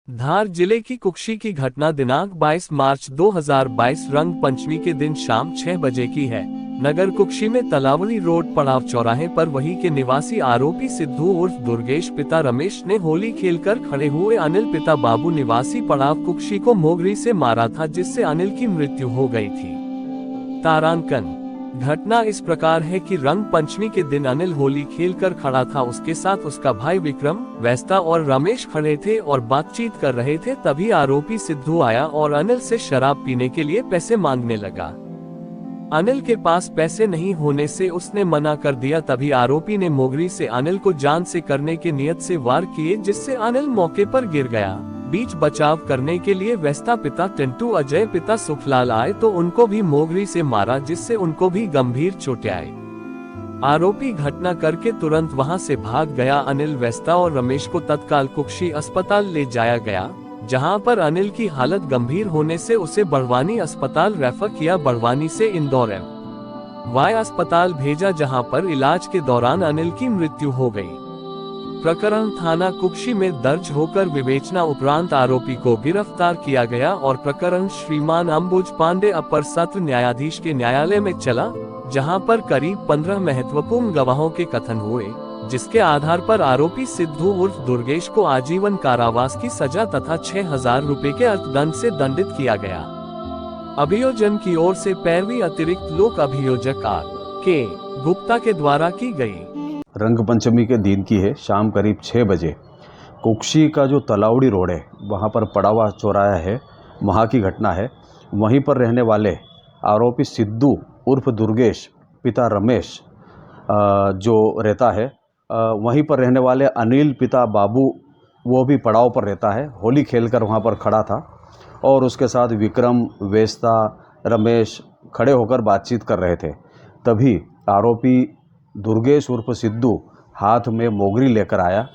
धार जिले की कुक्षी की घटना दिनांक 22 मार्च 2022 रंग पंचमी के दिन शाम 6 बजे की है। नगर कुक्षी में तलावली रोड पड़ाव चौराहे पर वही के निवासी आरोपी सिद्धू उर्फ दुर्गेश पिता रमेश ने होली खेलकर खड़े हुए अनिल पिता बाबू निवासी पड़ाव कुक्षी को मोगरी से मारा था, जिससे अनिल की मृत्यु हो गई थी। तारांकन घटना इस प्रकार है कि रंग पंचमी के दिन अनिल होली खेलकर खड़ा था। उसके साथ उसका भाई विक्रम, वैस्ता और रमेश खड़े थे और बातचीत कर रहे थे। तभी आरोपी सिद्धू आया और अनिल से शराब पीने के लिए पैसे मांगने लगा। अनिल के पास पैसे नहीं होने से उसने मना कर दिया। तभी आरोपी ने मोगरी से अनिल को जान से करने के नियत से वार किए, जिससे अनिल मौके पर गिर गया। बीच बचाव करने के लिए वैस्ता पिता टिंटू, अजय पिता सुखलाल आए तो उनको भी मोगरी से मारा, जिससे उनको भी गंभीर चोटें आई। आरोपी घटना करके तुरंत वहां से भाग गया। अनिल, वैस्ता और रमेश को तत्काल कुक्षी अस्पताल ले जाया गया, जहां पर अनिल की हालत गंभीर होने से उसे बड़वानी अस्पताल रेफर किया। बड़वानी से इंदौर वाई अस्पताल भेजा, जहां पर इलाज के दौरान अनिल की मृत्यु हो गई। प्रकरण थाना कुक्षी में दर्ज होकर विवेचना उपरांत आरोपी को गिरफ्तार किया गया और प्रकरण श्रीमान अंबुज पांडे अपर सत्र न्यायाधीश के न्यायालय में चला, जहां पर करीब 15 महत्वपूर्ण गवाहों के कथन हुए, जिसके आधार पर आरोपी सिद्धू उर्फ दुर्गेश को आजीवन कारावास की सजा तथा 6,000 रुपए के अर्थदंड से दंडित किया गया। अभियोजन की ओर से पैरवी अतिरिक्त लोक अभियोजक के गुप्ता के द्वारा की गई। रंग पंचमी के दिन की है। शाम करीब 6 बजे कुक्षी का जो तलावड़ी रोड है, वहाँ पर पड़ावा चौराहा है, वहाँ की घटना है। वहीं पर रहने वाले आरोपी सिद्धू उर्फ दुर्गेश पिता रमेश जो रहता है, वहीं पर रहने वाले अनिल पिता बाबू, वो भी पड़ाव पर रहता है। होली खेलकर वहाँ पर खड़ा था और उसके साथ विक्रम, वेस्ता, रमेश खड़े होकर बातचीत कर रहे थे। तभी आरोपी दुर्गेश उर्फ सिद्धू हाथ में मोगरी लेकर आया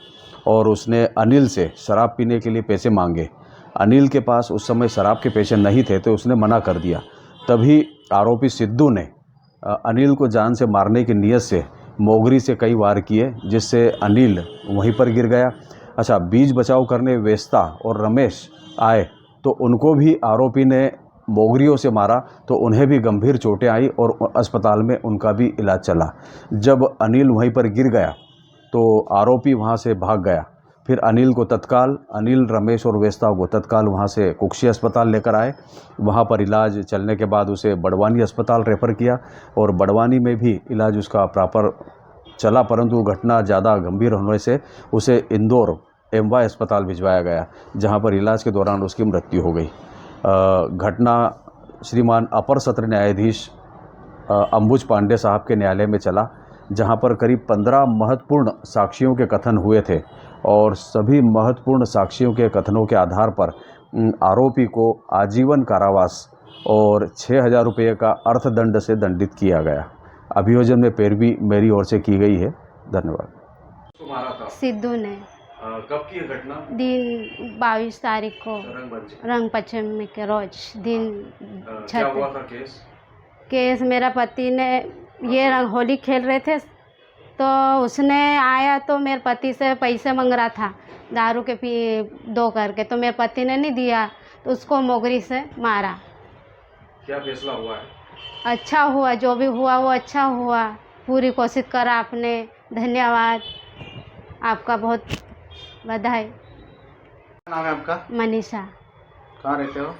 और उसने अनिल से शराब पीने के लिए पैसे मांगे। अनिल के पास उस समय शराब के पैसे नहीं थे तो उसने मना कर दिया। तभी आरोपी सिद्धू ने अनिल को जान से मारने की नीयत से मोगरी से कई वार किए, जिससे अनिल वहीं पर गिर गया। अच्छा, बीच बचाव करने वेस्ता और रमेश आए तो उनको भी आरोपी ने मोगरियों से मारा, तो उन्हें भी गंभीर चोटें आई और अस्पताल में उनका भी इलाज चला। जब अनिल वहीं पर गिर गया तो आरोपी वहां से भाग गया। फिर अनिल, रमेश और वेस्ता को तत्काल वहां से कुक्षी अस्पताल लेकर आए। वहां पर इलाज चलने के बाद उसे बड़वानी अस्पताल रेफ़र किया और बड़वानी में भी इलाज उसका प्रॉपर चला, परंतु घटना ज़्यादा गंभीर होने से उसे इंदौर एमवाई अस्पताल भिजवाया गया, जहाँ पर इलाज के दौरान उसकी मृत्यु हो गई। घटना श्रीमान अपर सत्र न्यायाधीश अंबुज पांडे साहब के न्यायालय में चला, जहां पर करीब 15 महत्वपूर्ण साक्षियों के कथन हुए थे और सभी महत्वपूर्ण साक्षियों के कथनों के आधार पर आरोपी को आजीवन कारावास और 6,000 रुपये का अर्थदंड से दंडित किया गया। अभियोजन में पैरवी मेरी ओर से की गई है। धन्यवाद। सिद्धू ने कब की घटना? दिन 22 तारीख को रंग पंचमी के रोज दिन क्या हुआ था केस मेरा पति ने ये होली खेल रहे थे तो उसने आया तो मेरे पति से पैसे मांग रहा था, दारू के पी दो करके, तो मेरे पति ने नहीं दिया तो उसको मोगरी से मारा। क्या फैसला हुआ है? अच्छा हुआ, जो भी हुआ वो अच्छा हुआ। पूरी कोशिश करा आपने, धन्यवाद आपका, बहुत बधाई। क्या नाम है आपका? मनीषा। कहाँ रहते हो?